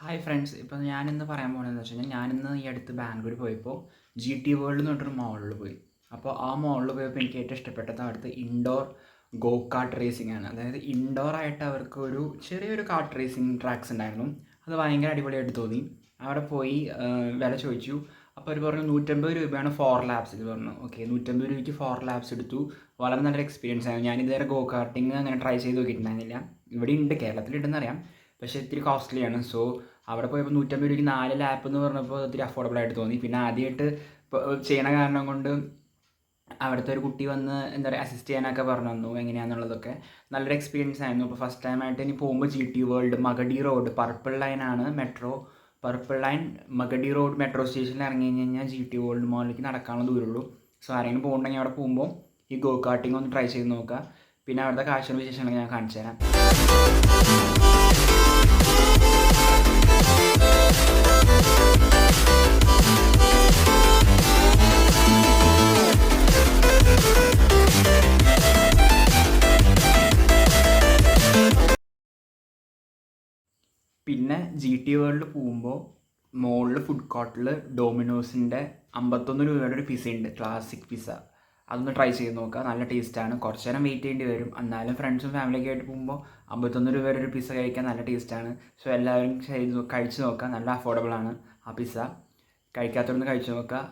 Hi friends, ഇപ്പോൾ ഞാനിന്ന് പറയാൻ പോകുന്നതെന്ന് വെച്ച് കഴിഞ്ഞാൽ ഞാനിന്ന് ഈ അടുത്ത് ബാംഗ്ലൂർ പോയപ്പോൾ GT വേൾഡ് എന്ന് പറഞ്ഞിട്ടൊരു മോളിൽ പോയി. അപ്പോൾ ആ മോളിൽ പോയപ്പോൾ എനിക്ക് ഏറ്റവും ഇഷ്ടപ്പെട്ടത് അവിടുത്തെ ഇൻഡോർ ഗോ കാർട്ട് റേസിംഗ് ആണ്. അതായത് ഇൻഡോർ ആയിട്ട് അവർക്ക് ഒരു ചെറിയൊരു കാർട്ട് റേസിംഗ് ട്രാക്സ് ഉണ്ടായിരുന്നു. അത് ഭയങ്കര അടിപൊളിയായിട്ട് തോന്നി. അവിടെ പോയി വില ചോദിച്ചു. അപ്പോൾ അവർ പറഞ്ഞു 150 രൂപയാണ് 4 ലാപ്സ്. ഇത് പറഞ്ഞു ഓക്കെ, 150 രൂപയ്ക്ക് 4 ലാപ്സ് എടുത്തു. വളരെ നല്ലൊരു എക്സ്പീരിയൻസ് ആയിരുന്നു. ഞാൻ ഇതുവരെ ഗോ കാർട്ടിങ് അങ്ങനെ ട്രൈ ചെയ്ത് നോക്കിയിട്ടുണ്ടായിരുന്നില്ല. ഇവിടെ ഉണ്ട്, കേരളത്തിലുണ്ടെന്നറിയാം, പക്ഷേ ഇത്തിരി കോസ്റ്റ്ലിയാണ്. സോ അവിടെ പോയപ്പോൾ 150 രൂപയ്ക്ക് 4 ലാപ്പ് എന്ന് പറഞ്ഞപ്പോൾ ഒത്തിരി അഫോർഡബിൾ ആയിട്ട് തോന്നി. പിന്നെ ആദ്യമായിട്ട് ചെയ്യണ കാരണം കൊണ്ട് അവിടുത്തെ ഒരു കുട്ടി വന്ന് എന്താ പറയുക അസിസ്റ്റ് ചെയ്യാനൊക്കെ പറഞ്ഞു തന്നു എങ്ങനെയാണെന്നുള്ളതൊക്കെ. നല്ലൊരു എക്സ്പീരിയൻസ് ആയിരുന്നു. ഇപ്പോൾ ഫസ്റ്റ് ടൈം ആയിട്ട് ഇനി പോകുമ്പോൾ GT world Magadi road purple ലൈനാണ് metro. Purple line Magadi road metro സ്റ്റേഷനിൽ ഇറങ്ങി കഴിഞ്ഞാൽ GT വേൾഡ് മോളിലേക്ക് നടക്കാനുള്ള ദൂരമുള്ളൂ. സോ ആരെങ്കിലും പോകുന്നുണ്ടെങ്കിൽ അവിടെ പോകുമ്പോൾ ഈ ഗോ കാർട്ടിങ് ഒന്ന് ട്രൈ ചെയ്ത് നോക്കുക. പിന്നെ അവിടുത്തെ കാഴ്ചകളും വിശേഷങ്ങളൊക്കെ ഞാൻ കാണിച്ചു തരാം. പിന്നെ GT വേൾഡ് പോകുമ്പോൾ മുകളിൽ ഫുഡ് കോർട്ടിൽ ഡൊമിനോസിൻ്റെ 51 രൂപയുടെ ഒരു പിസ്സ ഉണ്ട്, ക്ലാസിക് പിസ്സ. അതൊന്ന് ട്രൈ ചെയ്ത് നോക്കുക, നല്ല ടേസ്റ്റാണ്. കുറച്ച് നേരം വെയിറ്റ് ചെയ്യേണ്ടി വരും, എന്നാലും ഫ്രണ്ട്സും ഫാമിലിയൊക്കെ ആയിട്ട് പോകുമ്പോൾ 51 രൂപയുടെ ഒരു പിസ്സ കഴിക്കാൻ നല്ല ടേസ്റ്റാണ്. സോ എല്ലാവരും കഴിച്ച് നോക്കുക, നല്ല അഫോർഡബിൾ ആണ് ആ പിസ്സ. കഴിക്കാത്തവരൊന്ന് കഴിച്ച് നോക്കുക.